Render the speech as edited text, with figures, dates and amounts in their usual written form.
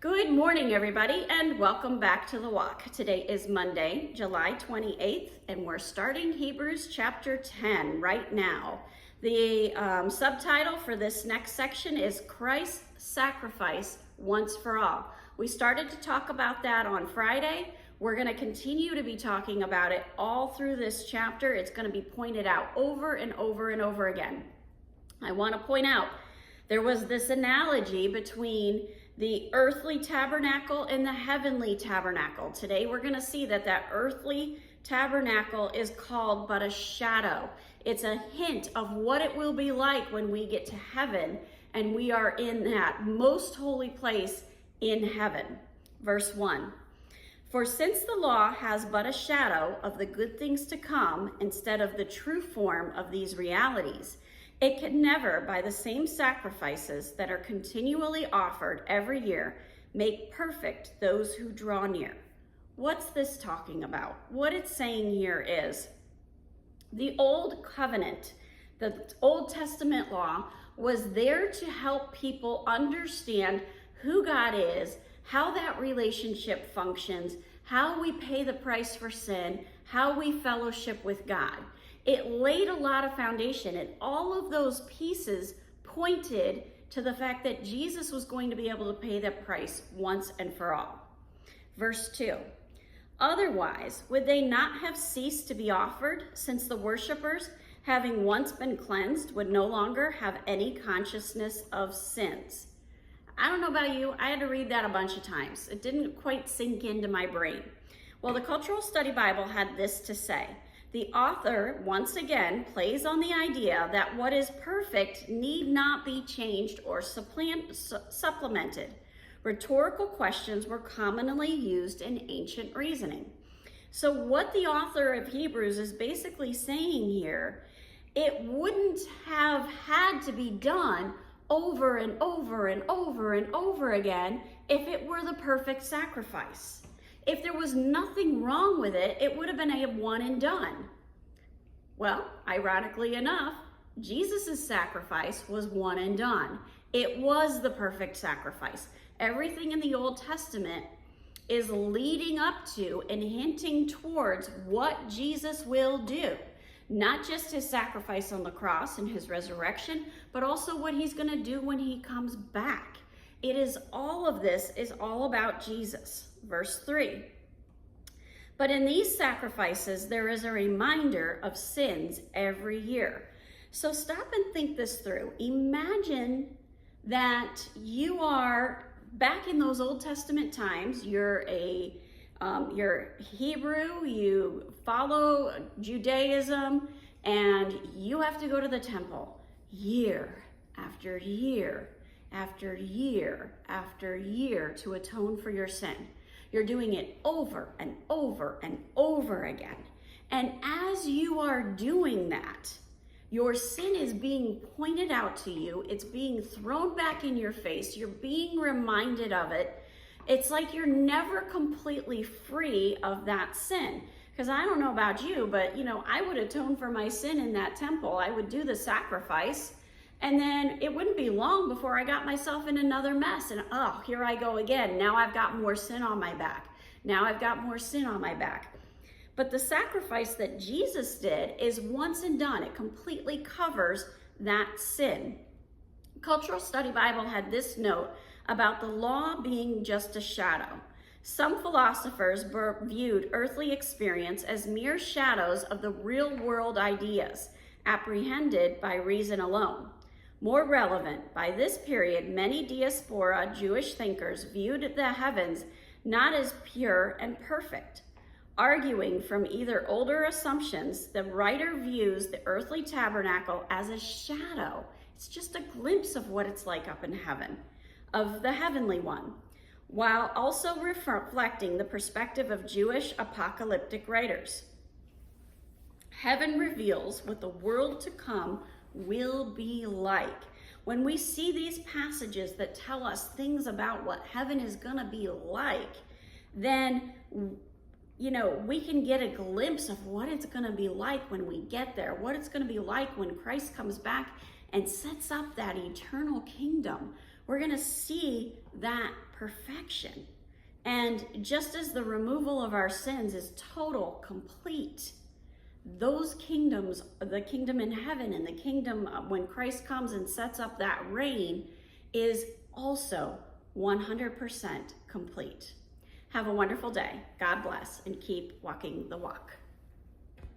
Good morning, everybody, and welcome back to The Walk. Today is Monday, July 28th, and we're starting Hebrews chapter 10 right now. The subtitle for this next section is Christ's Sacrifice Once for All. We started to talk about that on Friday. We're going to continue to be talking about it all through this chapter. It's going to be pointed out over and over and over again. I want to point out there was this analogy between the earthly tabernacle and the heavenly tabernacle. Today we're going to see that earthly tabernacle is called but a shadow. It's a hint of what it will be like when we get to heaven and we are in that most holy place in heaven. Verse 1. For since the law has but a shadow of the good things to come instead of the true form of these realities, it can never, by the same sacrifices that are continually offered every year, make perfect those who draw near. What's this talking about? What it's saying here is the old covenant, the Old Testament law, was there to help people understand who God is, how that relationship functions, how we pay the price for sin, how we fellowship with God. It laid a lot of foundation, and all of those pieces pointed to the fact that Jesus was going to be able to pay the price once and for all. Verse 2, otherwise, would they not have ceased to be offered, since the worshipers, having once been cleansed, would no longer have any consciousness of sins? I don't know about you, I had to read that a bunch of times. It didn't quite sink into my brain. Well, the Cultural Study Bible had this to say. The author, once again, plays on the idea that what is perfect need not be changed or supplemented. Rhetorical questions were commonly used in ancient reasoning. So what the author of Hebrews is basically saying here, it wouldn't have had to be done over and over and over and over again if it were the perfect sacrifice. If there was nothing wrong with it, it would have been a one and done. Well, ironically enough, Jesus' sacrifice was one and done. It was the perfect sacrifice. Everything in the Old Testament is leading up to and hinting towards what Jesus will do. Not just his sacrifice on the cross and his resurrection, but also what he's going to do when he comes back. It is all of this is all about Jesus. Verse 3. But in these sacrifices, there is a reminder of sins every year. So stop and think this through. Imagine that you are back in those Old Testament times. You're Hebrew, you follow Judaism, and you have to go to the temple year after year after year after year to atone for your sin. You're doing it over and over and over again. And as you are doing that, your sin is being pointed out to you. It's being thrown back in your face. You're being reminded of it. It's like you're never completely free of that sin. Because I don't know about you, but I would atone for my sin in that temple. I would do the sacrifice. And then it wouldn't be long before I got myself in another mess. And oh, here I go again. Now I've got more sin on my back. Now I've got more sin on my back. But the sacrifice that Jesus did is once and done. It completely covers that sin. Cultural Study Bible had this note about the law being just a shadow. Some philosophers viewed earthly experience as mere shadows of the real world ideas, apprehended by reason alone. More relevant, by this period, many diaspora Jewish thinkers viewed the heavens not as pure and perfect. Arguing from either older assumptions, the writer views the earthly tabernacle as a shadow. It's just a glimpse of what it's like up in heaven, of the heavenly one, while also reflecting the perspective of Jewish apocalyptic writers. Heaven reveals what the world to come will be like. When we see these passages that tell us things about what heaven is going to be like, then we can get a glimpse of what it's going to be like when we get there, what it's going to be like when Christ comes back and sets up that eternal kingdom we're going to see that perfection. And just as the removal of our sins is total, complete, those kingdoms, the kingdom in heaven and the kingdom when Christ comes and sets up that reign, is also 100% complete. Have a wonderful day. God bless, and keep walking the walk.